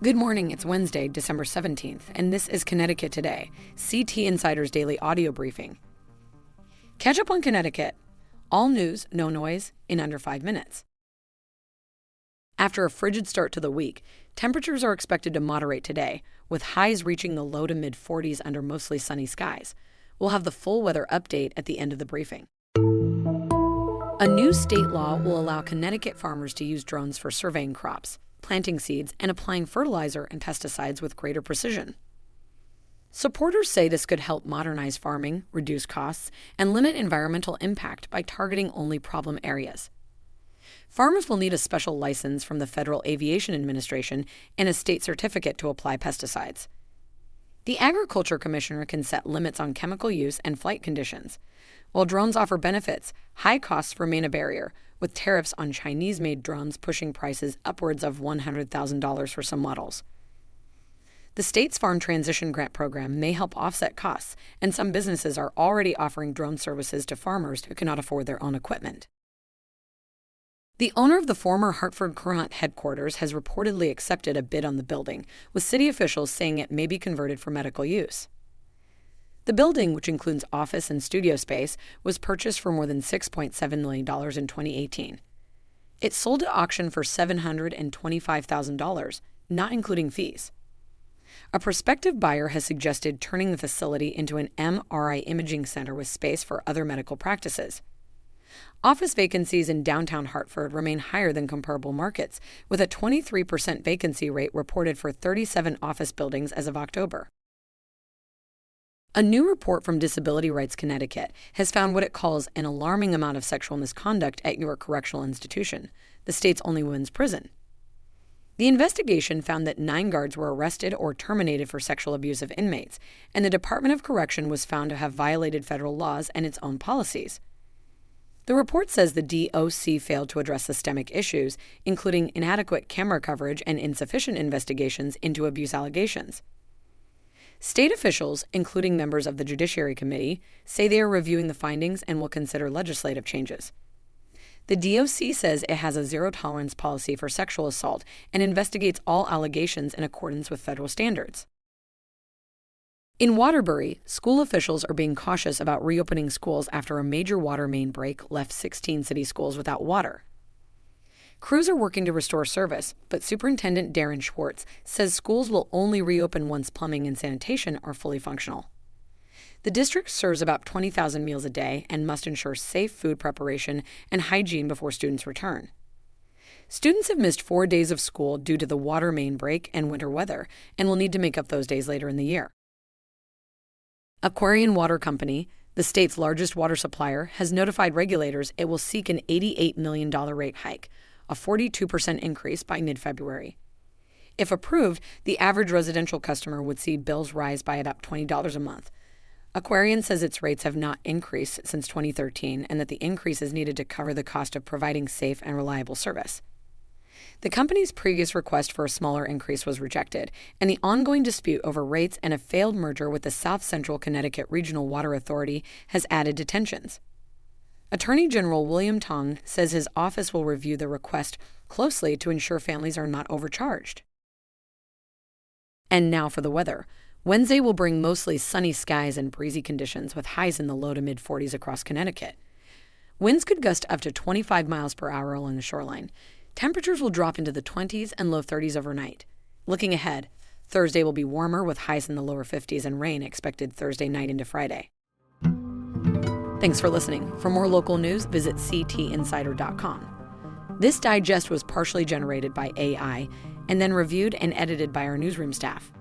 Good morning, it's Wednesday, December 17th, and this is Connecticut Today, CT Insider's daily audio briefing. Catch up on Connecticut. All news, no noise, in under 5 minutes. After a frigid start to the week, temperatures are expected to moderate today, with highs reaching the low to mid-40s under mostly sunny skies. We'll have the full weather update at the end of the briefing. A new state law will allow Connecticut farmers to use drones for surveying crops, planting seeds, and applying fertilizer and pesticides with greater precision. Supporters say this could help modernize farming, reduce costs, and limit environmental impact by targeting only problem areas. Farmers will need a special license from the Federal Aviation Administration and a state certificate to apply pesticides. The Agriculture Commissioner can set limits on chemical use and flight conditions. While drones offer benefits, high costs remain a barrier, with tariffs on Chinese-made drones pushing prices upwards of $100,000 for some models. The state's Farm Transition Grant program may help offset costs, and some businesses are already offering drone services to farmers who cannot afford their own equipment. The owner of the former Hartford Courant headquarters has reportedly accepted a bid on the building, with city officials saying it may be converted for medical use. The building, which includes office and studio space, was purchased for more than $6.7 million in 2018. It sold at auction for $725,000, not including fees. A prospective buyer has suggested turning the facility into an MRI imaging center with space for other medical practices. Office vacancies in downtown Hartford remain higher than comparable markets, with a 23% vacancy rate reported for 37 office buildings as of October. A new report from Disability Rights Connecticut has found what it calls an alarming amount of sexual misconduct at your correctional institution, the state's only women's prison. The investigation found that 9 guards were arrested or terminated for sexual abuse of inmates, and the Department of Correction was found to have violated federal laws and its own policies. The report says the DOC failed to address systemic issues, including inadequate camera coverage and insufficient investigations into abuse allegations. State officials, including members of the Judiciary Committee, say they are reviewing the findings and will consider legislative changes. The DOC says it has a zero-tolerance policy for sexual assault and investigates all allegations in accordance with federal standards. In Waterbury, school officials are being cautious about reopening schools after a major water main break left 16 city schools without water. Crews are working to restore service, but Superintendent Darren Schwartz says schools will only reopen once plumbing and sanitation are fully functional. The district serves about 20,000 meals a day and must ensure safe food preparation and hygiene before students return. Students have missed 4 days of school due to the water main break and winter weather and will need to make up those days later in the year. Aquarian Water Company, the state's largest water supplier, has notified regulators it will seek an $88 million rate hike, a 42% increase by mid-February. If approved, the average residential customer would see bills rise by about $20 a month. Aquarian says its rates have not increased since 2013 and that the increase is needed to cover the cost of providing safe and reliable service. The company's previous request for a smaller increase was rejected, and the ongoing dispute over rates and a failed merger with the South Central Connecticut Regional Water Authority has added to tensions. Attorney General William Tong says his office will review the request closely to ensure families are not overcharged. And now for the weather. Wednesday will bring mostly sunny skies and breezy conditions with highs in the low to mid-40s across Connecticut. Winds could gust up to 25 miles per hour along the shoreline. Temperatures will drop into the 20s and low 30s overnight. Looking ahead, Thursday will be warmer with highs in the lower 50s and rain expected Thursday night into Friday. Thanks for listening. For more local news, visit ctinsider.com. This digest was partially generated by AI and then reviewed and edited by our newsroom staff.